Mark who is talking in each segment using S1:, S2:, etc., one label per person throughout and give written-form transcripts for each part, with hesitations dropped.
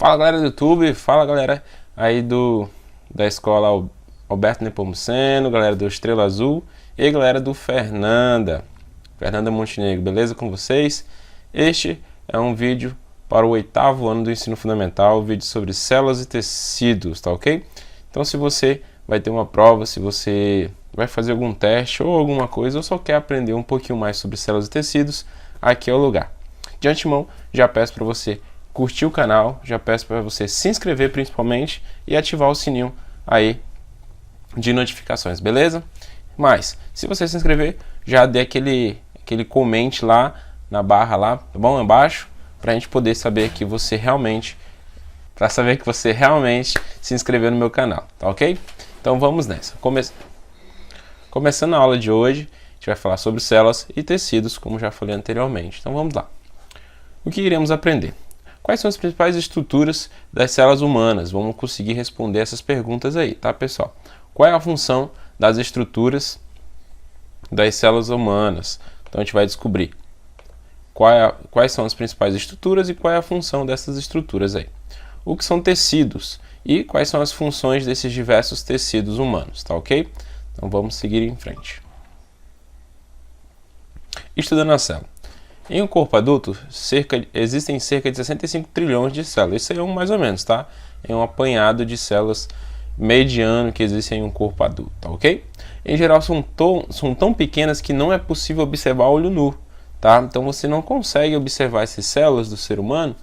S1: Fala galera do YouTube, fala galera aí da escola Alberto Nepomuceno, galera do Estrela Azul e galera do Fernanda Montenegro, beleza com vocês? Este é um vídeo para o 8º ano do ensino fundamental, vídeo sobre células e tecidos, tá ok? Então se você vai ter uma prova, se você vai fazer algum teste ou alguma coisa, ou só quer aprender um pouquinho mais sobre células e tecidos, aqui é o lugar. De antemão, já peço para você curtir o canal, já peço para você se inscrever principalmente e ativar o sininho aí de notificações, beleza? Mas, se você se inscrever, já dê aquele comente lá na barra lá, tá bom? Embaixo, pra gente poder saber que você realmente, se inscreveu no meu canal, tá ok? Então vamos nessa. Começando a aula de hoje, a gente vai falar sobre células e tecidos, como já falei anteriormente. Então vamos lá. O que iremos aprender? Quais são as principais estruturas das células humanas? Vamos conseguir responder essas perguntas aí, tá, pessoal? Qual é a função das estruturas das células humanas? Então a gente vai descobrir quais são as principais estruturas e qual é a função dessas estruturas aí. O que são tecidos e quais são as funções desses diversos tecidos humanos, tá ok? Então vamos seguir em frente. Estudando a célula. Em um corpo adulto, existem cerca de 65 trilhões de células. Isso é mais ou menos, tá? É um apanhado de células mediano que existem em um corpo adulto, tá ok? Em geral, são tão pequenas que não é possível observar a olho nu, tá? Então você não consegue observar essas células do ser humano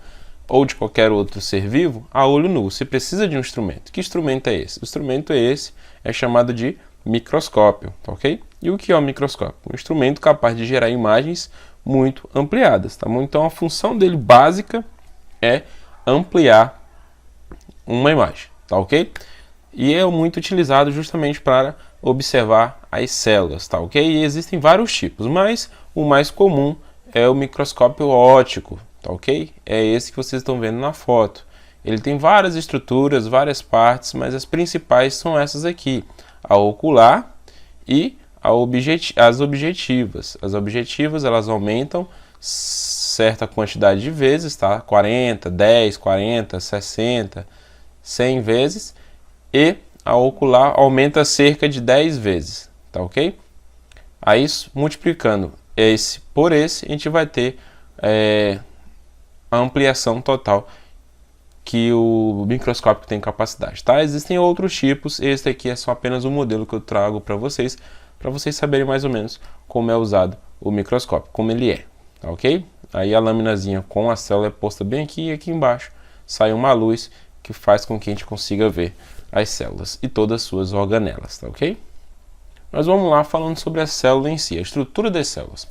S1: ou de qualquer outro ser vivo a olho nu. Você precisa de um instrumento. Que instrumento é esse? O instrumento é chamado de microscópio, tá ok? E o que é o microscópio? Um instrumento capaz de gerar imagens muito ampliadas, tá bom? Então a função dele básica é ampliar uma imagem, tá ok? E é muito utilizado justamente para observar as células, tá ok? E existem vários tipos, mas o mais comum é o microscópio óptico, tá ok? É esse que vocês estão vendo na foto. Ele tem várias estruturas, várias partes, mas as principais são essas aqui: a ocular e as objetivas. As objetivas, elas aumentam certa quantidade de vezes, tá? 40, 10, 40, 60, 100 vezes. E a ocular aumenta cerca de 10 vezes, tá ok? Aí, multiplicando esse por esse, a gente vai ter a ampliação total que o microscópio tem capacidade, tá? Existem outros tipos, este aqui é só apenas um modelo que eu trago para vocês saberem mais ou menos como é usado o microscópio, como ele é, tá ok? Aí a laminazinha com a célula é posta bem aqui e aqui embaixo sai uma luz que faz com que a gente consiga ver as células e todas as suas organelas, tá ok? Mas vamos lá falando sobre a célula em si, a estrutura das células.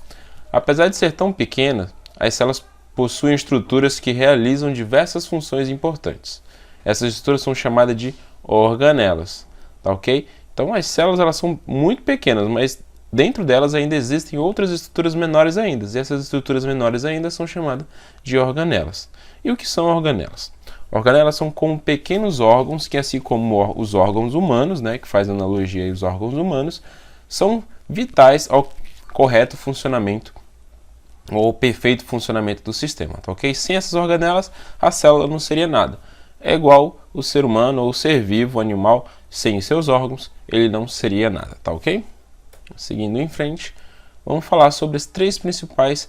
S1: Apesar de ser tão pequena, as células possuem estruturas que realizam diversas funções importantes. Essas estruturas são chamadas de organelas, tá ok? Então as células, elas são muito pequenas, mas dentro delas ainda existem outras estruturas menores ainda, e essas estruturas menores ainda são chamadas de organelas. E o que são organelas? Organelas são como pequenos órgãos que, assim como os órgãos humanos, né, que faz analogia aos órgãos humanos, são vitais ao correto funcionamento ou perfeito funcionamento do sistema, tá ok? Sem essas organelas, a célula não seria nada. É igual o ser humano ou o ser vivo, o animal, sem seus órgãos, ele não seria nada, tá ok? Seguindo em frente, vamos falar sobre as três principais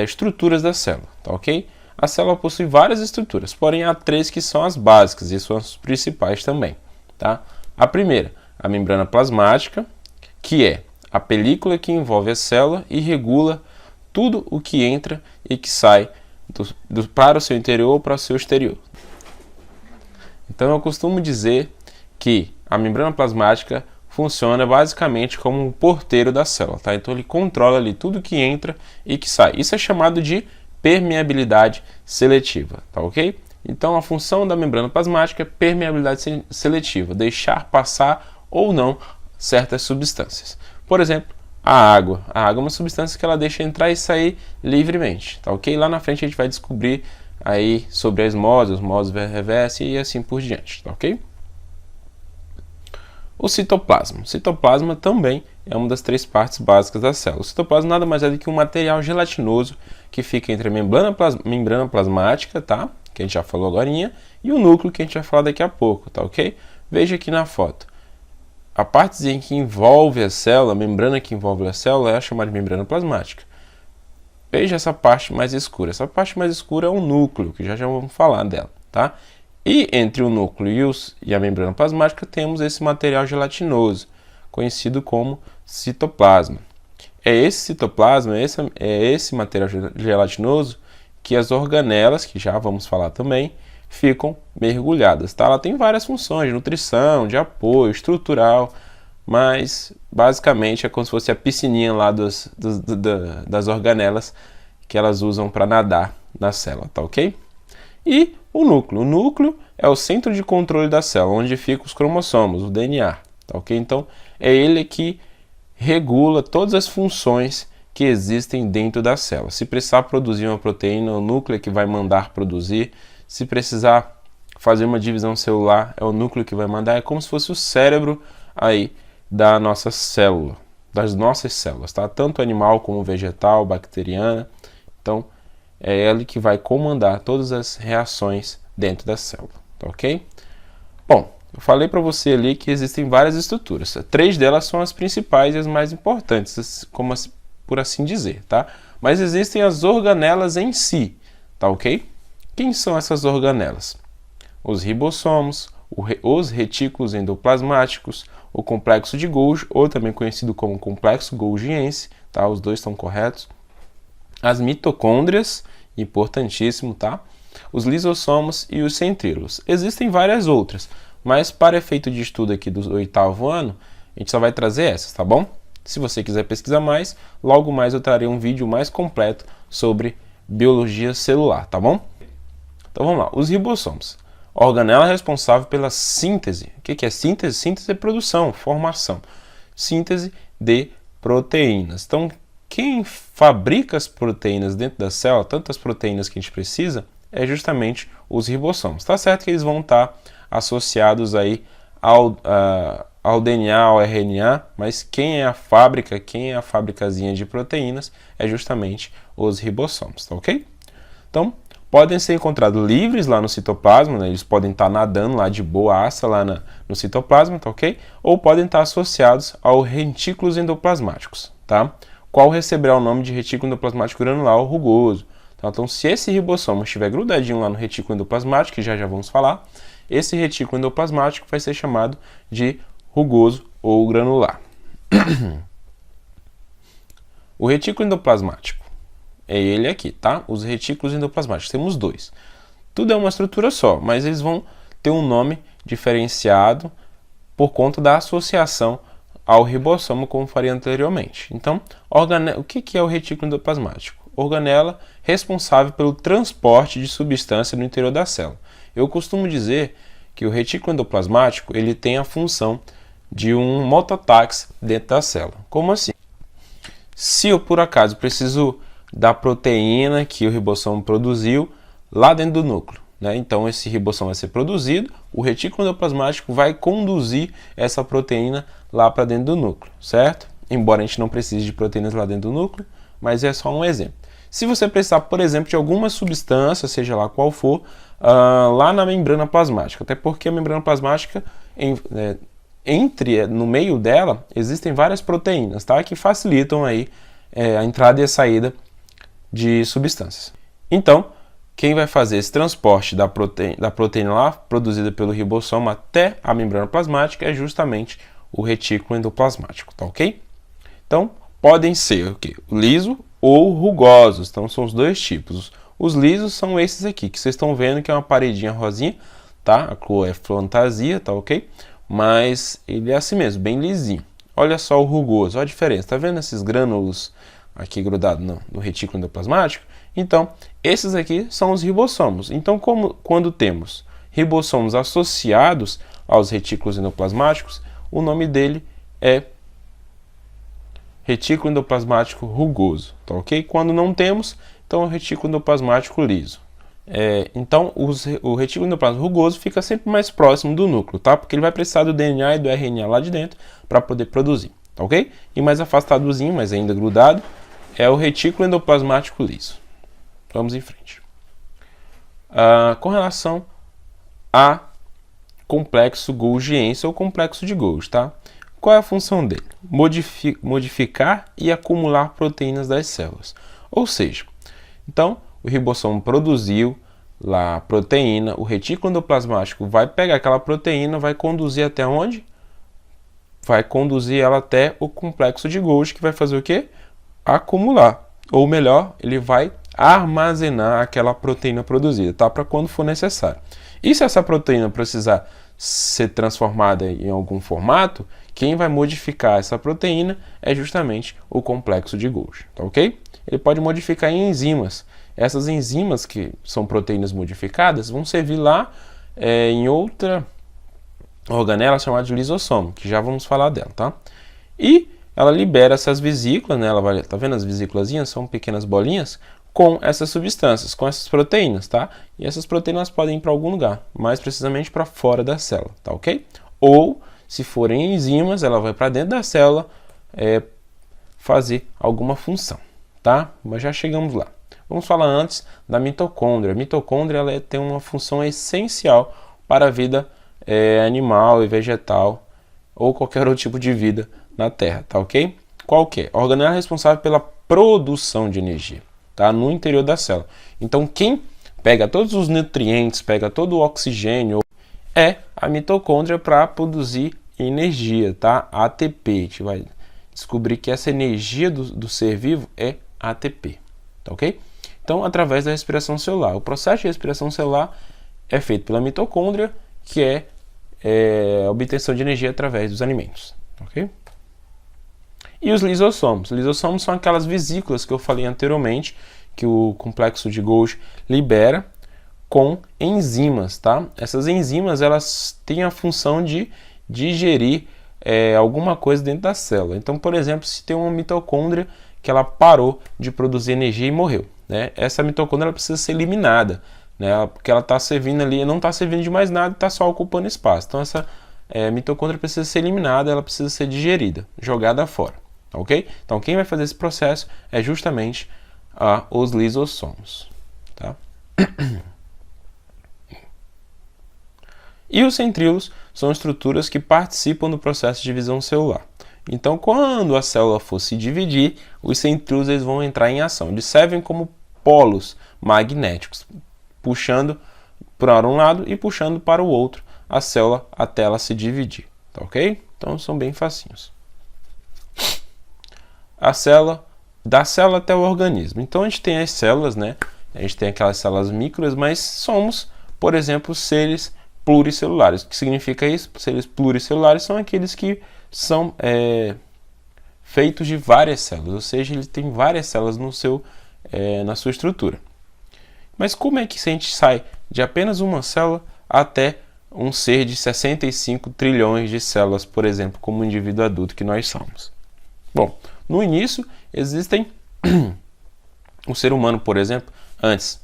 S1: estruturas da célula, tá ok? A célula possui várias estruturas, porém há três que são as básicas e são as principais também, tá? A primeira, a membrana plasmática, que é a película que envolve a célula e regula tudo o que entra e que sai para o seu interior ou para o seu exterior. Então eu costumo dizer que a membrana plasmática funciona basicamente como um porteiro da célula, tá? Então ele controla ali tudo que entra e que sai. Isso é chamado de permeabilidade seletiva, tá ok? Então a função da membrana plasmática é permeabilidade seletiva, deixar passar ou não certas substâncias. Por exemplo, a água. A água é uma substância que ela deixa entrar e sair livremente, tá ok? Lá na frente a gente vai descobrir aí sobre a osmose reversa e assim por diante, tá ok? O citoplasma. O citoplasma também é uma das três partes básicas da célula. O citoplasma nada mais é do que um material gelatinoso que fica entre a membrana plasmática, tá? que a gente já falou agorinha, e o núcleo, que a gente vai falar daqui a pouco, tá ok? Veja aqui na foto. A partezinha que envolve a célula, a membrana que envolve a célula, é chamada de membrana plasmática. Veja essa parte mais escura. Essa parte mais escura é o núcleo, que já vamos falar dela, tá? E entre o núcleo e a membrana plasmática temos esse material gelatinoso, conhecido como citoplasma. É esse citoplasma, esse material gelatinoso que as organelas, que já vamos falar também, ficam mergulhadas, tá? Ela tem várias funções, de nutrição, de apoio, estrutural, mas basicamente é como se fosse a piscininha lá das organelas que elas usam para nadar na célula, tá ok? E o núcleo é o centro de controle da célula, onde ficam os cromossomos, o DNA, tá ok? Então é ele que regula todas as funções que existem dentro da célula. Se precisar produzir uma proteína, o núcleo é que vai mandar produzir. Se precisar fazer uma divisão celular, é o núcleo que vai mandar. É como se fosse o cérebro aí da nossa célula, das nossas células, tá? Tanto animal como vegetal, bacteriana. Então, é ele que vai comandar todas as reações dentro da célula, tá ok? Bom, eu falei para você ali que existem várias estruturas. 3 delas são as principais e as mais importantes, como por assim dizer, tá? Mas existem as organelas em si, tá ok? Quem são essas organelas? Os ribossomos, os retículos endoplasmáticos, o complexo de Golgi, ou também conhecido como complexo golgiense, tá? Os dois estão corretos. As mitocôndrias, importantíssimo, tá? Os lisossomos e os centríolos. Existem várias outras, mas para efeito de estudo aqui do 8º ano, a gente só vai trazer essas, tá bom? Se você quiser pesquisar mais, logo mais eu trarei um vídeo mais completo sobre biologia celular, tá bom? Então vamos lá, os ribossomos. A organela responsável pela síntese. O que é síntese? Síntese é produção, formação. Síntese de proteínas. Então, quem fabrica as proteínas dentro da célula, tantas proteínas que a gente precisa, é justamente os ribossomos. Tá certo que eles vão estar associados aí ao DNA, ao RNA, mas quem é a fábrica, quem é a fabricazinha de proteínas é justamente os ribossomos, tá ok? Então, podem ser encontrados livres lá no citoplasma, né? Eles podem estar nadando lá de boaça lá no citoplasma, tá ok? Ou podem estar associados aos retículos endoplasmáticos, tá? Qual receberá o nome de retículo endoplasmático granular ou rugoso. Tá? Então, se esse ribossomo estiver grudadinho lá no retículo endoplasmático, que já vamos falar, esse retículo endoplasmático vai ser chamado de rugoso ou granular. O retículo endoplasmático é ele aqui, tá? Os retículos endoplasmáticos, temos 2. Tudo é uma estrutura só, mas eles vão ter um nome diferenciado por conta da associação ao ribossomo, como faria anteriormente. Então, o que é o retículo endoplasmático? Organela responsável pelo transporte de substância no interior da célula. Eu costumo dizer que o retículo endoplasmático ele tem a função de um mototáxi dentro da célula. Como assim? Se eu, por acaso, preciso da proteína que o ribossomo produziu lá dentro do núcleo, né? Então, esse ribossomo vai ser produzido, o retículo endoplasmático vai conduzir essa proteína lá para dentro do núcleo, certo? Embora a gente não precise de proteínas lá dentro do núcleo, mas é só um exemplo. Se você precisar, por exemplo, de alguma substância, seja lá qual for, lá na membrana plasmática, até porque a membrana plasmática, no meio dela, existem várias proteínas, tá? Que facilitam aí a entrada e a saída de substâncias. Então, quem vai fazer esse transporte da proteína lá, produzida pelo ribossomo até a membrana plasmática, é justamente o retículo endoplasmático, tá ok? Então, podem ser o quê? Liso ou rugosos, então são os 2 tipos. Os lisos são esses aqui, que vocês estão vendo que é uma paredinha rosinha, tá? A cor é fantasia, tá ok? Mas ele é assim mesmo, bem lisinho. Olha só o rugoso, olha a diferença, tá vendo esses grânulos aqui grudados no retículo endoplasmático? Então, esses aqui são os ribossomos. Então, quando temos ribossomos associados aos retículos endoplasmáticos, o nome dele é retículo endoplasmático rugoso, tá ok? Quando não temos, então é o retículo endoplasmático liso. Então, o retículo endoplasmático rugoso fica sempre mais próximo do núcleo, tá? Porque ele vai precisar do DNA e do RNA lá de dentro para poder produzir, tá ok? E mais afastadozinho, mas ainda grudado, é o retículo endoplasmático liso. Vamos em frente. com relação a complexo Golgiense ou complexo de Golgi, tá? Qual é a função dele? Modificar e acumular proteínas das células. Ou seja, então o ribossomo produziu lá a proteína, o retículo endoplasmático vai pegar aquela proteína, vai conduzir até onde? Vai conduzir ela até o complexo de Golgi, que vai fazer o quê? Acumular. Ou melhor, ele vai armazenar aquela proteína produzida, tá? Para quando for necessário. E se essa proteína precisar ser transformada em algum formato, quem vai modificar essa proteína é justamente o complexo de Golgi, tá ok? Ele pode modificar em enzimas. Essas enzimas, que são proteínas modificadas, vão servir lá em outra organela chamada de lisossomo, que já vamos falar dela, tá? E ela libera essas vesículas, né? Ela vai, tá vendo as vesículazinhas? São pequenas bolinhas com essas substâncias, com essas proteínas, tá? E essas proteínas podem ir para algum lugar, mais precisamente para fora da célula, tá ok? Ou, se forem enzimas, ela vai para dentro da célula fazer alguma função, tá? Mas já chegamos lá. Vamos falar antes da mitocôndria. A mitocôndria ela tem uma função essencial para a vida animal e vegetal ou qualquer outro tipo de vida na Terra, tá ok? Qual que é? A organela é responsável pela produção de energia, tá? No interior da célula. Então, quem pega todos os nutrientes, pega todo o oxigênio, é a mitocôndria para produzir energia, tá? ATP. A gente vai descobrir que essa energia do ser vivo é ATP, tá ok? Então, através da respiração celular. O processo de respiração celular é feito pela mitocôndria, que é a obtenção de energia através dos alimentos, ok? E os lisossomos. Os lisossomos são aquelas vesículas que eu falei anteriormente, que o complexo de Golgi libera com enzimas, tá? Essas enzimas, elas têm a função de digerir alguma coisa dentro da célula. Então, por exemplo, se tem uma mitocôndria que ela parou de produzir energia e morreu, né? Essa mitocôndria ela precisa ser eliminada, né? Porque ela está servindo ali, não está servindo de mais nada, está só ocupando espaço. Então, essa mitocôndria precisa ser eliminada, ela precisa ser digerida, jogada fora, ok? Então, quem vai fazer esse processo é justamente os lisossomos, tá? E os centríolos são estruturas que participam do processo de divisão celular. Então, quando a célula for se dividir, os centríolos eles vão entrar em ação. Eles servem como polos magnéticos, puxando para um lado e puxando para o outro a célula até ela se dividir, tá ok? Então, são bem facinhos. A célula, da célula até o organismo. Então, a gente tem as células, né? A gente tem aquelas células micras, mas somos, por exemplo, seres pluricelulares. O que significa isso? Seres pluricelulares são aqueles que são feitos de várias células, ou seja, ele tem várias células na sua estrutura. Mas como é que a gente sai de apenas uma célula até um ser de 65 trilhões de células, por exemplo, como o indivíduo adulto que nós somos? Bom, no início existem o ser humano, por exemplo, antes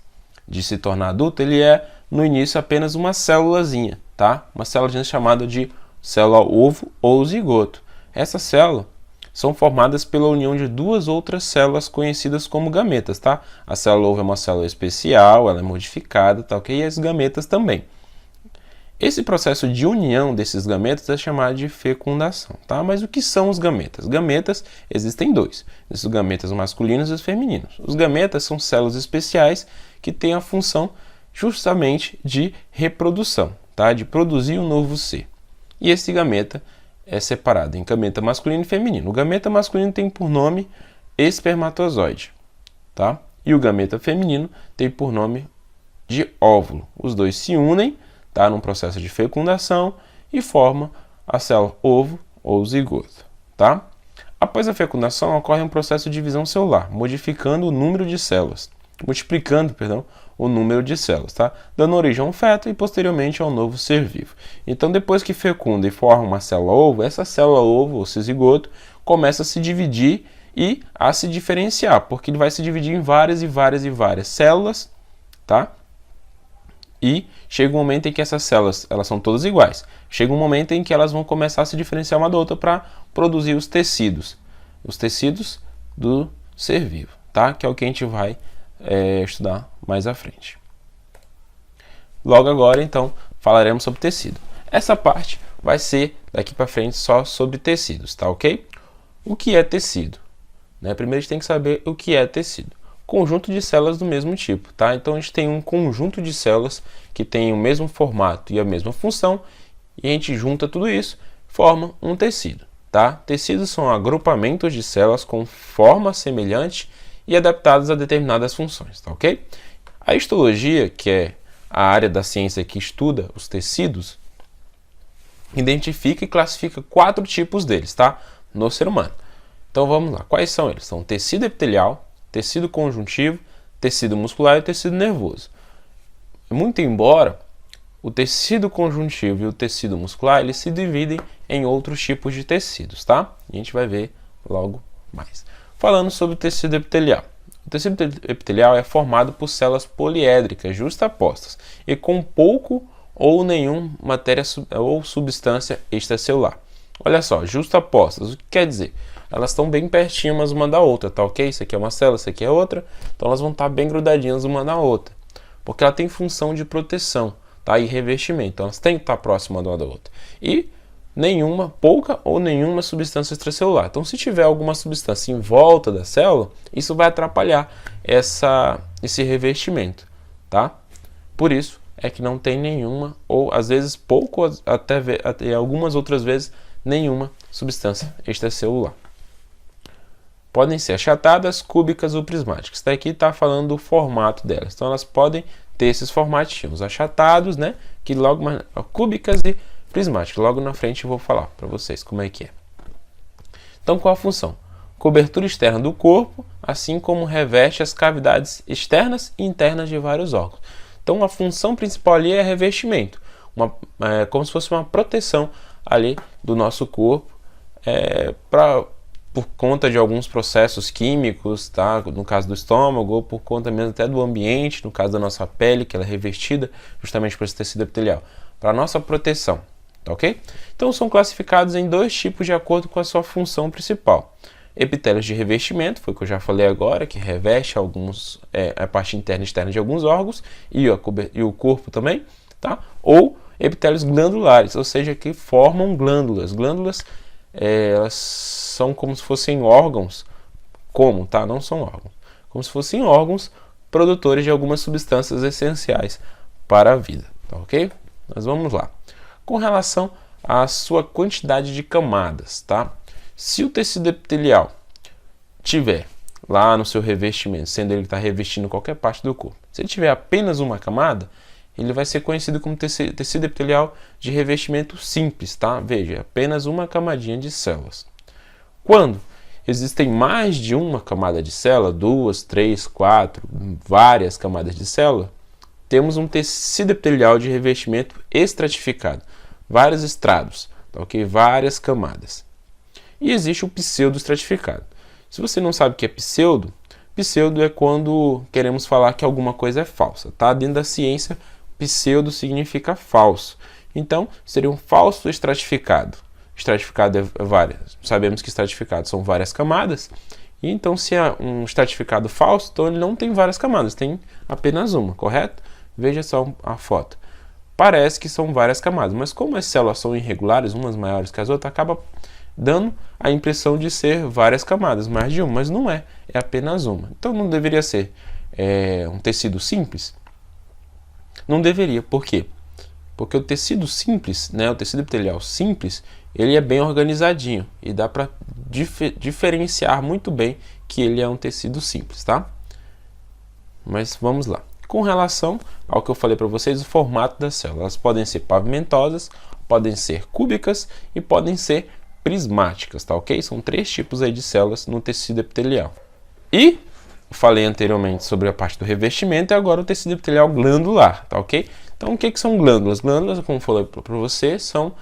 S1: de se tornar adulto, ele é no início apenas uma célulazinha, tá? Uma célula chamada de célula ovo ou zigoto. Essas células são formadas pela união de duas outras células conhecidas como gametas, tá? A célula ovo é uma célula especial, ela é modificada, tá ok? E as gametas também. Esse processo de união desses gametas é chamado de fecundação, tá? Mas o que são os gametas? Gametas existem dois, os gametas masculinos e os femininos. Os gametas são células especiais que têm a função justamente de reprodução, tá? De produzir um novo ser. E esse gameta é separado em gameta masculino e feminino. O gameta masculino tem por nome espermatozoide, tá? E o gameta feminino tem por nome de óvulo. Os dois se unem, tá? Num processo de fecundação e formam a célula ovo ou zigoto, tá? Após a fecundação ocorre um processo de divisão celular, modificando o número de células, multiplicando, perdão, o número de células, tá? Dando origem a um feto e posteriormente ao novo ser vivo. Então, depois que fecunda e forma uma célula ovo, essa célula ovo, ou zigoto, começa a se dividir e a se diferenciar, porque ele vai se dividir em várias e várias e várias células, tá? E chega um momento em que essas células, elas são todas iguais. Chega um momento em que elas vão começar a se diferenciar uma da outra para produzir os tecidos do ser vivo, tá? Que é o que a gente vai estudar mais à frente. Logo agora, então, falaremos sobre tecido. Essa parte vai ser, daqui para frente, só sobre tecidos, tá ok? O que é tecido? Primeiro a gente tem que saber o que é tecido. Conjunto de células do mesmo tipo, tá? Então a gente tem um conjunto de células que tem o mesmo formato e a mesma função, e a gente junta tudo isso, forma um tecido, tá? Tecidos são agrupamentos de células com forma semelhante e adaptadas a determinadas funções, tá ok? A histologia, que é a área da ciência que estuda os tecidos, identifica e classifica 4 tipos deles, tá? No ser humano. Então vamos lá, quais são eles? São tecido epitelial, tecido conjuntivo, tecido muscular e tecido nervoso. Muito embora o tecido conjuntivo e o tecido muscular, eles se dividem em outros tipos de tecidos, tá? A gente vai ver logo mais. Falando sobre o tecido epitelial. O tecido epitelial é formado por células poliédricas justapostas e com pouco ou nenhum matéria ou substância extracelular. Olha só, justapostas, o que quer dizer? Elas estão bem pertinho umas uma da outra, tá ok? Isso aqui é uma célula, isso aqui é outra, então elas vão estar bem grudadinhas uma na outra, porque ela tem função de proteção, tá? E revestimento, então elas têm que estar próximas uma da outra. E pouca ou nenhuma substância extracelular. Então, se tiver alguma substância em volta da célula, isso vai atrapalhar esse revestimento, tá? Por isso é que não tem nenhuma, ou às vezes pouco, até algumas outras vezes, nenhuma substância extracelular. Podem ser achatadas, cúbicas ou prismáticas. Daqui está falando do formato delas. Então, elas podem ter esses formatinhos achatados, né? Que logo mais, cúbicas e prismáticas. Logo na frente eu vou falar para vocês como é que é. Então, qual a função? Cobertura externa do corpo, assim como reveste as cavidades externas e internas de vários órgãos. Então, a função principal ali é revestimento, como se fosse uma proteção ali do nosso corpo, por conta de alguns processos químicos, tá? No caso do estômago, ou por conta mesmo até do ambiente, no caso da nossa pele, que ela é revestida justamente por esse tecido epitelial, para nossa proteção, tá ok? Então são classificados em 2 tipos de acordo com a sua função principal. Epitélios de revestimento, foi o que eu já falei agora, que reveste a parte interna e externa de alguns órgãos e o corpo também, tá? Ou epitélios glandulares, ou seja, que formam glândulas. Glândulas, elas são como se fossem órgãos, tá? Não são órgãos. Como se fossem órgãos produtores de algumas substâncias essenciais para a vida, tá ok? Mas vamos lá. Com relação à sua quantidade de camadas, tá? Se o tecido epitelial tiver lá no seu revestimento, sendo ele que está revestindo qualquer parte do corpo, se ele tiver apenas uma camada, ele vai ser conhecido como tecido epitelial de revestimento simples, tá? Veja, apenas uma camadinha de células. Quando existem mais de uma camada de célula, 2, 3, 4, várias camadas de célula, temos um tecido epitelial de revestimento estratificado, vários estrados, tá ok? Várias camadas. E existe o pseudo-estratificado. Se você não sabe o que é pseudo é quando queremos falar que alguma coisa é falsa, tá? Dentro da ciência, pseudo significa falso. Então, seria um falso estratificado. Estratificado é várias. Sabemos que estratificado são várias camadas. E então, se é um estratificado falso, então ele não tem várias camadas, tem apenas uma, correto? Veja só a foto. Parece que são várias camadas, mas como as células são irregulares, umas maiores que as outras, acaba dando a impressão de ser várias camadas, mais de uma, mas não é apenas uma. Então não deveria ser um tecido simples? Não deveria, por quê? Porque o tecido simples, o tecido epitelial simples, ele é bem organizadinho e dá para diferenciar muito bem que ele é um tecido simples, tá? Mas vamos lá. Com relação ao que eu falei para vocês, o formato das células, elas podem ser pavimentosas, podem ser cúbicas e podem ser prismáticas, tá ok? São 3 tipos aí de células no tecido epitelial. E falei anteriormente sobre a parte do revestimento e agora o tecido epitelial glandular, tá ok? Então o que são glândulas? Glândulas, como falei para você, são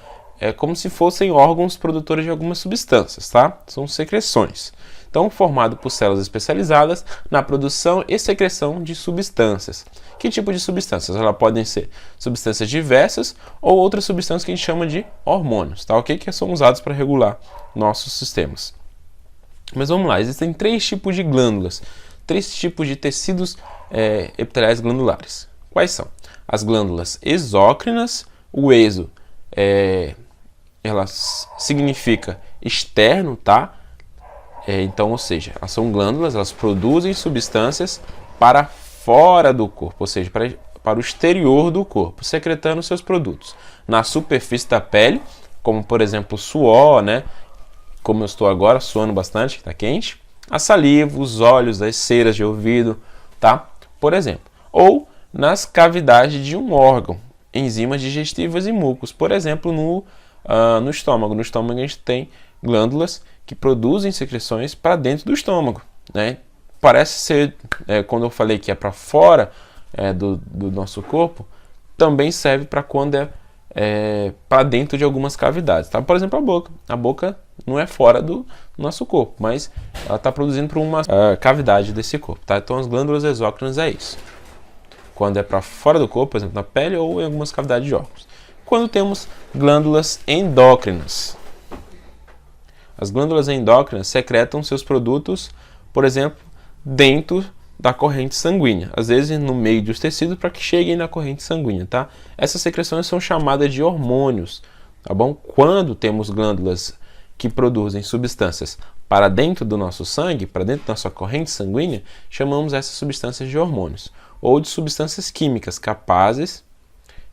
S1: como se fossem órgãos produtores de algumas substâncias, tá? São secreções. Então, formado por células especializadas na produção e secreção de substâncias. Que tipo de substâncias? Elas podem ser substâncias diversas ou outras substâncias que a gente chama de hormônios, tá? Ok? Que são usados para regular nossos sistemas. Mas vamos lá, existem 3 tipos de glândulas, 3 tipos de tecidos epiteliais glandulares. Quais são? As glândulas exócrinas, o exo ela significa externo, tá? Então, ou seja, elas são glândulas, elas produzem substâncias para fora do corpo, ou seja, para o exterior do corpo, secretando seus produtos. Na superfície da pele, como por exemplo o suor, né? Como eu estou agora, suando bastante, que está quente. A saliva, os olhos, as ceras de ouvido, tá? Por exemplo. Ou nas cavidades de um órgão, enzimas digestivas e mucos. Por exemplo, no estômago. No estômago a gente tem glândulas que produzem secreções para dentro do estômago, né? Parece ser, quando eu falei que é para fora do nosso corpo, também serve para quando para dentro de algumas cavidades, tá? Por exemplo, a boca. A boca não é fora do nosso corpo, mas ela está produzindo para uma cavidade desse corpo, tá? Então as glândulas exócrinas é isso. Quando é para fora do corpo, por exemplo, na pele ou em algumas cavidades de órgãos. Quando temos glândulas endócrinas. As glândulas endócrinas secretam seus produtos, por exemplo, dentro da corrente sanguínea, às vezes no meio dos tecidos para que cheguem na corrente sanguínea, tá? Essas secreções são chamadas de hormônios, tá bom? Quando temos glândulas que produzem substâncias para dentro do nosso sangue, para dentro da nossa corrente sanguínea, chamamos essas substâncias de hormônios ou de substâncias químicas capazes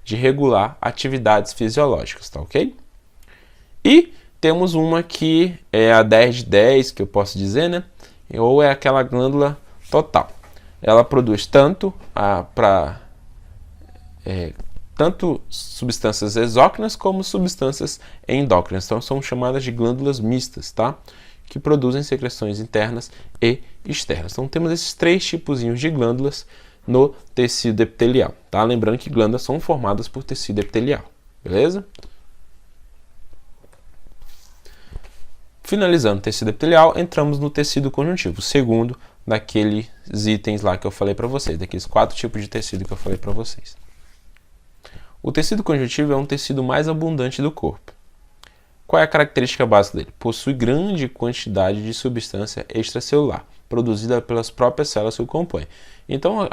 S1: de regular atividades fisiológicas, tá ok? E temos uma que é a 10 de 10, que eu posso dizer, né? Ou é aquela glândula total. Ela produz tanto tanto substâncias exócrinas como substâncias endócrinas. Então são chamadas de glândulas mistas, tá? Que produzem secreções internas e externas. Então temos esses 3 tipozinhos de glândulas no tecido epitelial, tá? Lembrando que glândulas são formadas por tecido epitelial, beleza? Finalizando o tecido epitelial, entramos no tecido conjuntivo, o segundo daqueles itens lá que eu falei para vocês, daqueles 4 tipos de tecido que eu falei para vocês. O tecido conjuntivo é um tecido mais abundante do corpo. Qual é a característica básica dele? Possui grande quantidade de substância extracelular, produzida pelas próprias células que o compõem. Então,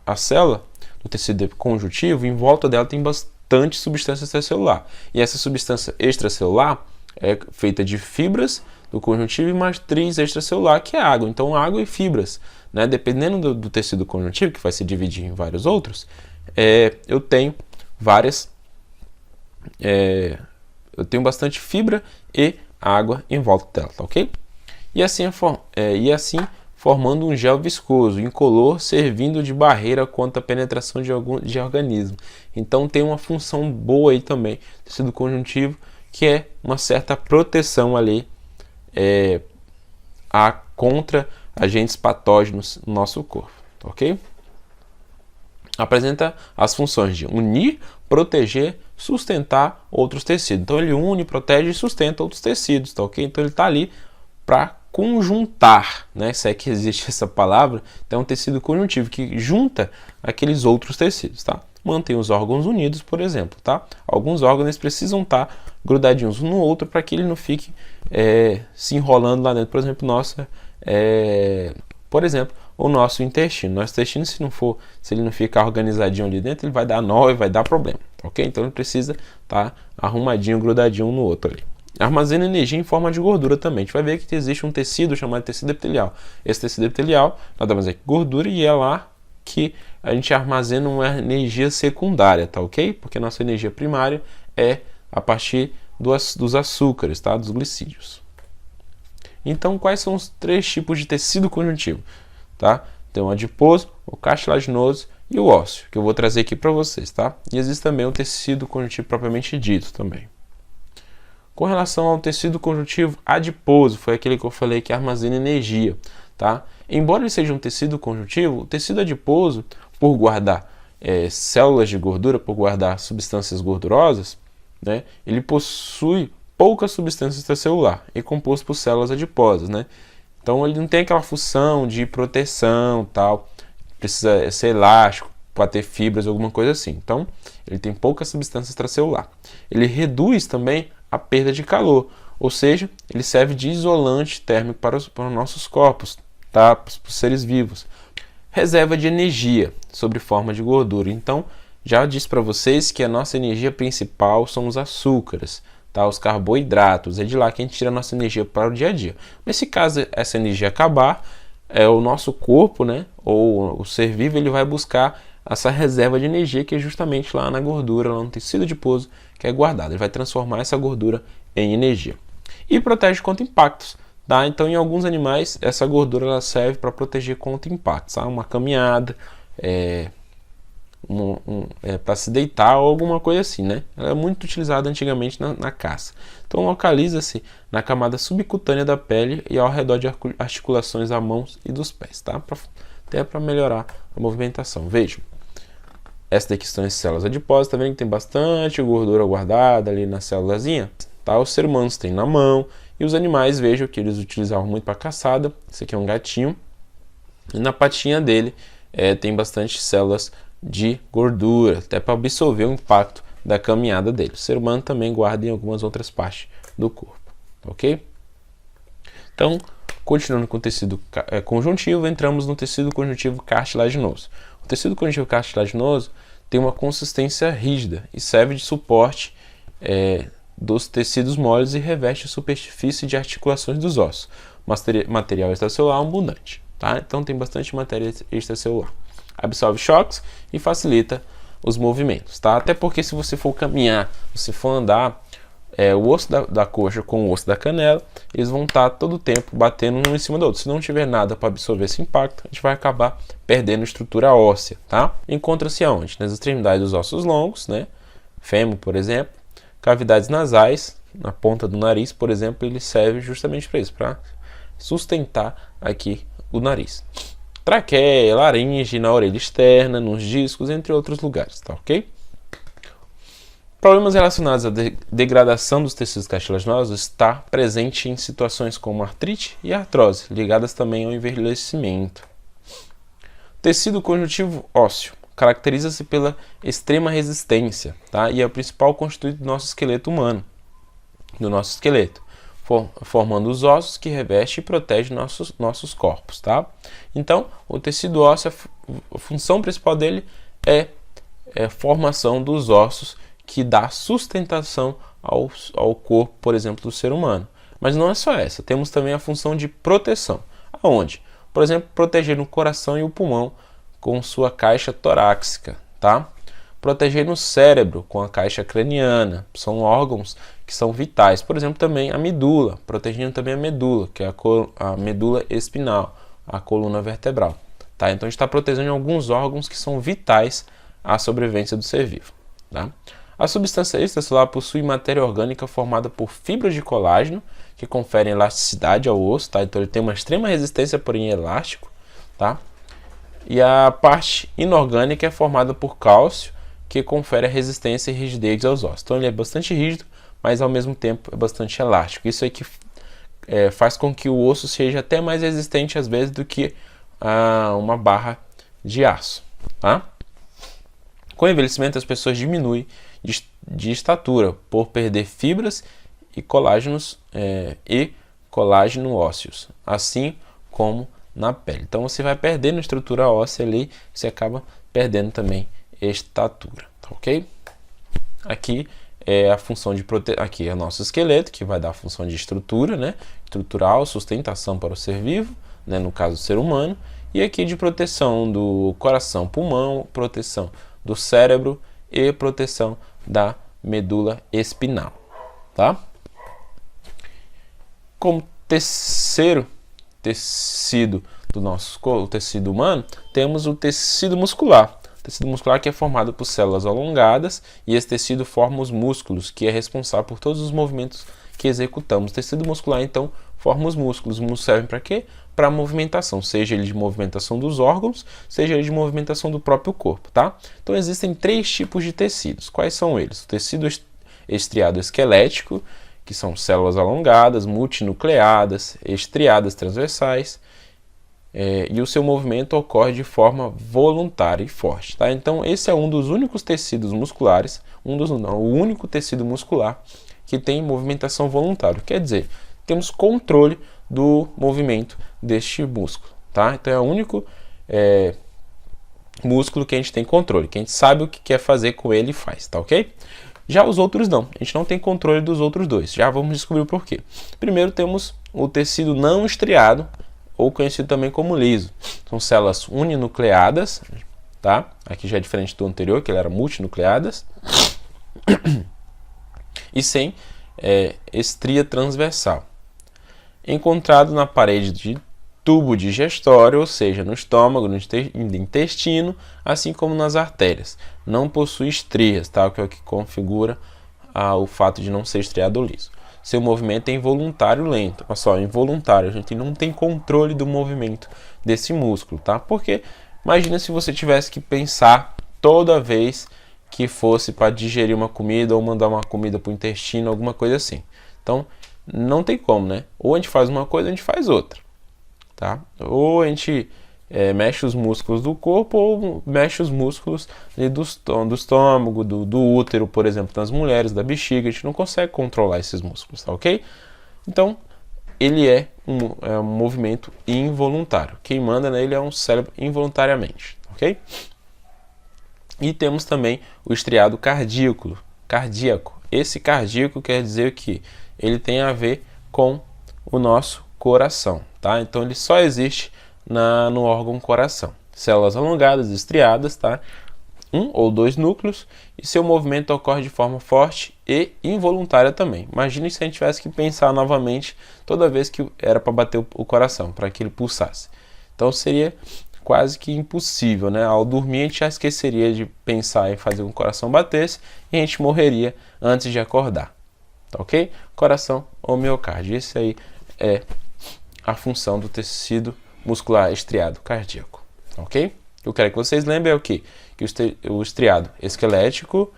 S1: a célula do tecido conjuntivo, em volta dela tem bastante substância extracelular. E essa substância extracelular é feita de fibras do conjuntivo e matriz extracelular, que é água. Então, água e fibras, né? Dependendo do tecido conjuntivo, que vai se dividir em vários outros, eu tenho eu tenho bastante fibra e água em volta dela, tá ok? E assim, formando um gel viscoso, incolor, servindo de barreira contra a penetração de organismo. Então tem uma função boa aí também, tecido conjuntivo, que é uma certa proteção ali contra agentes patógenos no nosso corpo, tá ok? Apresenta as funções de unir, proteger, sustentar outros tecidos. Então ele une, protege e sustenta outros tecidos, tá ok? Então ele está ali para conjuntar, né? Se é que existe essa palavra, então é um tecido conjuntivo que junta aqueles outros tecidos, tá? Mantém os órgãos unidos, por exemplo, tá? Alguns órgãos precisam estar grudadinhos um no outro para que ele não fique se enrolando lá dentro. Por exemplo, o nosso intestino. Nosso intestino, se ele não ficar organizadinho ali dentro, ele vai dar nó e vai dar problema, ok? Então ele precisa estar arrumadinho, grudadinho um no outro ali. Armazena energia em forma de gordura também. A gente vai ver que existe um tecido chamado tecido epitelial. Esse tecido epitelial nada mais é que gordura e é lá que a gente armazena uma energia secundária, tá ok? Porque a nossa energia primária é a partir dos açúcares, tá? Dos glicídios. Então, quais são os 3 tipos de tecido conjuntivo? Tá? Então, o adiposo, o cartilaginoso e o ósseo, que eu vou trazer aqui para vocês, tá? E existe também o tecido conjuntivo propriamente dito também. Com relação ao tecido conjuntivo adiposo, foi aquele que eu falei que armazena energia, tá? Embora ele seja um tecido conjuntivo, o tecido adiposo, por guardar células de gordura, por guardar substâncias gordurosas, né? Ele possui pouca substância extracelular, é composto por células adiposas, né? Então ele não tem aquela função de proteção, tal, precisa ser elástico para ter fibras, alguma coisa assim. Então ele tem pouca substância extracelular. Ele reduz também a perda de calor, ou seja, ele serve de isolante térmico para os nossos corpos, tá? Para os seres vivos. reserva de energia sob forma de gordura. Então, já disse para vocês que a nossa energia principal são os açúcares, tá? Os carboidratos, é de lá que a gente tira a nossa energia para o dia a dia. Mas se caso essa energia acabar, o nosso corpo, né, ou o ser vivo, ele vai buscar essa reserva de energia que é justamente lá na gordura, lá no tecido adiposo que é guardado. Ele vai transformar essa gordura em energia. E protege contra impactos. Tá? Então, em alguns animais, essa gordura ela serve para proteger contra impactos. Tá? Uma caminhada, para se deitar ou alguma coisa assim. Né? Ela é muito utilizada antigamente na caça. Então, localiza-se na camada subcutânea da pele e ao redor de articulações das mãos e dos pés. Tá? Até para melhorar a movimentação. Vejam. Essa daqui são as células adiposas. Tá vendo que tem bastante gordura guardada ali na célulazinha? Tá? Os seres humanos têm na mão. E os animais, vejam que eles utilizavam muito para caçada. Esse aqui é um gatinho. E na patinha dele tem bastante células de gordura, até para absorver o impacto da caminhada dele. O ser humano também guarda em algumas outras partes do corpo. Ok? Então, continuando com o tecido conjuntivo, entramos no tecido conjuntivo cartilaginoso. O tecido conjuntivo cartilaginoso tem uma consistência rígida e serve de suporte dos tecidos moles e reveste a superfície de articulações dos ossos. Material extracelular abundante. Tá? Então tem bastante matéria extracelular. Absorve choques e facilita os movimentos. Tá? Até porque se você for caminhar, se for andar, o osso da coxa com o osso da canela, eles vão estar todo o tempo batendo um em cima do outro. Se não tiver nada para absorver esse impacto, a gente vai acabar perdendo estrutura óssea. Tá? Encontra-se aonde? Nas extremidades dos ossos longos, né? Fêmur, por exemplo. Cavidades nasais, na ponta do nariz, por exemplo, ele serve justamente para isso, para sustentar aqui o nariz. Traqueia, laringe, na orelha externa, nos discos, entre outros lugares, tá ok? Problemas relacionados à degradação dos tecidos cartilaginosos está presente em situações como artrite e artrose, ligadas também ao envelhecimento. Tecido conjuntivo ósseo. Caracteriza-se pela extrema resistência, tá? E é o principal constituinte do nosso esqueleto humano, do nosso esqueleto, formando os ossos que reveste e protege nossos corpos. Tá? Então, o tecido ósseo, a função principal dele é a formação dos ossos que dá sustentação ao corpo, por exemplo, do ser humano. Mas não é só essa, temos também a função de proteção. Aonde? Por exemplo, proteger o coração e o pulmão com sua caixa torácica, tá? Proteger o cérebro com a caixa craniana, são órgãos que são vitais. Por exemplo, também a medula, protegendo também a medula, que é a medula espinal, a coluna vertebral, tá? Então a gente está protegendo alguns órgãos que são vitais à sobrevivência do ser vivo, tá? A substância extracelular possui matéria orgânica formada por fibras de colágeno, que conferem elasticidade ao osso, tá? Então ele tem uma extrema resistência, porém elástico, tá? E a parte inorgânica é formada por cálcio, que confere a resistência e rigidez aos ossos. Então ele é bastante rígido, mas ao mesmo tempo é bastante elástico. Isso é que faz com que o osso seja até mais resistente às vezes do que uma barra de aço. Tá? Com o envelhecimento as pessoas diminuem de estatura por perder fibras e colágenos colágeno ósseos, assim como na pele. Então você vai perdendo estrutura óssea ali, você acaba perdendo também estatura, tá ok? Aqui é a função de aqui é o nosso esqueleto, que vai dar a função de estrutura, né? Estrutural, sustentação para o ser vivo, né? No caso do ser humano, e aqui de proteção do coração, pulmão, proteção do cérebro e proteção da medula espinal, tá? Como terceiro tecido do nosso corpo, o tecido humano, temos o tecido muscular. O tecido muscular que é formado por células alongadas e esse tecido forma os músculos, que é responsável por todos os movimentos que executamos. O tecido muscular, então, forma os músculos. Os músculos servem para quê? Para movimentação, seja ele de movimentação dos órgãos, seja ele de movimentação do próprio corpo, tá? Então existem 3 tipos de tecidos. Quais são eles? O tecido estriado esquelético, que são células alongadas, multinucleadas, estriadas transversais, e o seu movimento ocorre de forma voluntária e forte. Tá? Então esse é um dos únicos tecidos musculares, o único tecido muscular que tem movimentação voluntária. Quer dizer, temos controle do movimento deste músculo. Tá? Então é o único músculo que a gente tem controle, que a gente sabe o que quer fazer com ele e faz, tá ok? Já os outros não, a gente não tem controle dos outros dois, já vamos descobrir o porquê. Primeiro temos o tecido não estriado, ou conhecido também como liso. São células uninucleadas, tá? Aqui já é diferente do anterior, que ele era multinucleadas, e sem estria transversal. Encontrado na parede de tubo digestório, ou seja, no estômago, no intestino, assim como nas artérias. Não possui estrias, tá? Que é o que configura o fato de não ser estriado ou liso. Seu movimento é involuntário lento. Olha só, involuntário. A gente não tem controle do movimento desse músculo, tá? Porque imagina se você tivesse que pensar toda vez que fosse para digerir uma comida ou mandar uma comida para o intestino, alguma coisa assim. Então, não tem como, né? Ou a gente faz uma coisa, ou a gente faz outra, tá? Ou a gente mexe os músculos do corpo, ou mexe os músculos do estômago, do útero, por exemplo, nas mulheres, da bexiga. A gente não consegue controlar esses músculos, tá ok? Então, ele é um movimento involuntário. Quem manda nele é um cérebro involuntariamente, ok? E temos também o estriado cardíaco. Esse cardíaco quer dizer que ele tem a ver com o nosso coração, tá? Então ele só existe no órgão coração. Células alongadas, estriadas, tá? 1 ou 2 núcleos, e seu movimento ocorre de forma forte e involuntária também. Imagine se a gente tivesse que pensar novamente toda vez que era para bater o coração, para que ele pulsasse. Então seria quase que impossível, né? Ao dormir a gente já esqueceria de pensar em fazer o coração batesse e a gente morreria antes de acordar, tá ok? Coração ou miocárdio, esse aí é a função do tecido muscular estriado cardíaco, ok? O que eu quero que vocês lembrem é o quê? Que o estriado esquelético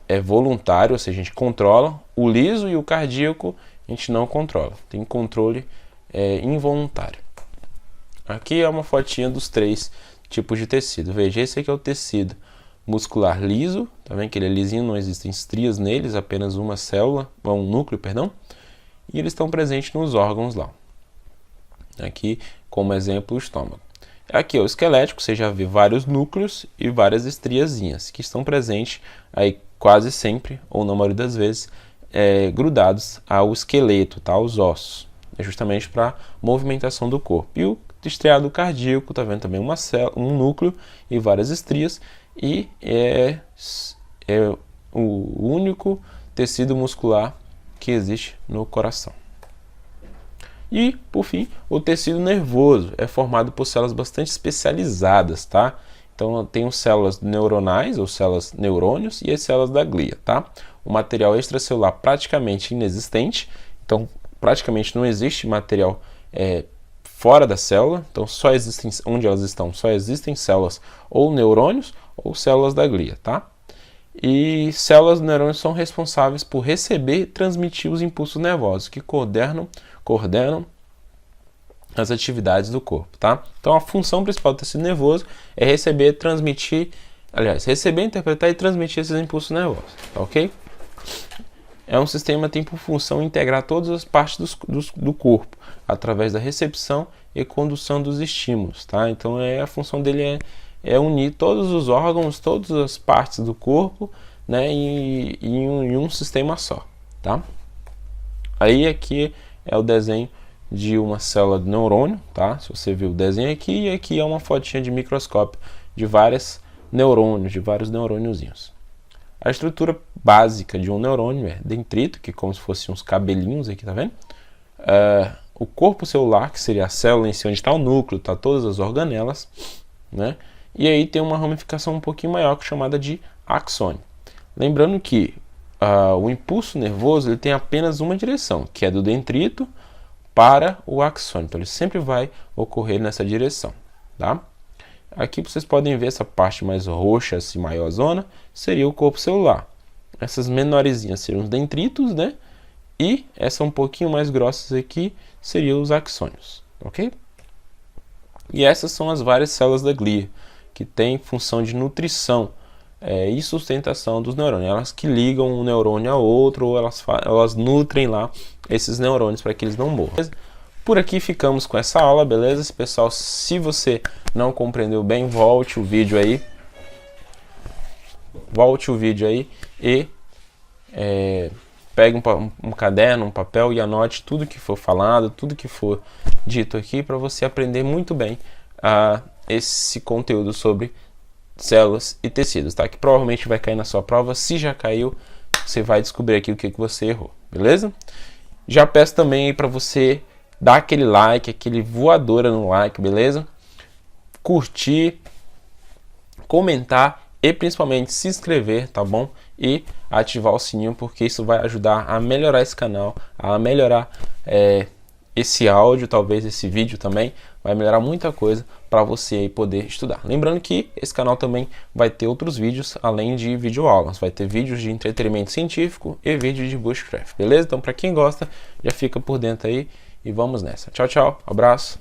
S1: é voluntário, ou seja, a gente controla. O liso e o cardíaco a gente não controla, tem controle involuntário. Aqui é uma fotinha dos 3 tipos de tecido. Veja, esse aqui é o tecido muscular liso, tá vendo que ele é lisinho, não existem estrias neles, apenas uma célula, um núcleo, perdão, e eles estão presentes nos órgãos lá. Aqui, como exemplo, o estômago. Aqui é o esquelético, você já vê vários núcleos e várias estriazinhas, que estão presentes aí quase sempre, ou na maioria das vezes, grudados ao esqueleto, tá? Aos ossos. É justamente para movimentação do corpo. E o estriado cardíaco, tá vendo também uma célula, um núcleo e várias estrias, e é o único tecido muscular que existe no coração. E, por fim, o tecido nervoso é formado por células bastante especializadas, tá? Então, tem células neuronais, ou células neurônios, e as células da glia, tá? O material extracelular praticamente inexistente, então, praticamente não existe material fora da célula, então, só existem, onde elas estão, só existem células ou neurônios ou células da glia, tá? E células neurônios são responsáveis por receber e transmitir os impulsos nervosos, que coordenam as atividades do corpo, tá? Então a função principal do tecido nervoso é receber, interpretar e transmitir esses impulsos nervosos, tá ok? É um sistema que tem por função integrar todas as partes do corpo, através da recepção e condução dos estímulos, tá? Então a função dele é unir todos os órgãos, todas as partes do corpo, né, em um sistema só, tá? Aí aqui é o desenho de uma célula de neurônio, tá? Se você viu o desenho aqui, e aqui é uma fotinha de microscópio de vários neurôniozinhos. A estrutura básica de um neurônio é dendrito, que é como se fossem uns cabelinhos aqui, tá vendo? O corpo celular, que seria a célula em si, onde está o núcleo, tá todas as organelas, né? E aí tem uma ramificação um pouquinho maior, chamada de axônio. Lembrando que o impulso nervoso ele tem apenas uma direção, que é do dendrito para o axônio. Então ele sempre vai ocorrer nessa direção, tá? Aqui vocês podem ver essa parte mais roxa, assim, maiorzona, seria o corpo celular. Essas menorzinhas seriam os dendritos, né? E essa um pouquinho mais grossas aqui seriam os axônios, ok? E essas são as várias células da glia, que têm função de nutrição e sustentação dos neurônios. Elas que ligam um neurônio a outro, ou elas nutrem lá esses neurônios para que eles não morram. Por aqui ficamos com essa aula, beleza? Pessoal, se você não compreendeu bem, volte o vídeo aí. E pegue um caderno, um papel e anote tudo que for falado, tudo que for dito aqui, para você aprender muito bem esse conteúdo sobre células e tecidos, tá? Que provavelmente vai cair na sua prova. Se já caiu, você vai descobrir aqui o que você errou, beleza? Já peço também aí para você dar aquele like, aquele voadora no like, beleza? Curtir, comentar e principalmente se inscrever, tá bom? E ativar o sininho, porque isso vai ajudar a melhorar esse canal, a melhorar esse áudio, talvez esse vídeo também, vai melhorar muita coisa para você aí poder estudar. Lembrando que esse canal também vai ter outros vídeos, além de videoaulas, vai ter vídeos de entretenimento científico e vídeos de bushcraft, beleza? Então para quem gosta, já fica por dentro aí e vamos nessa. Tchau, tchau, abraço.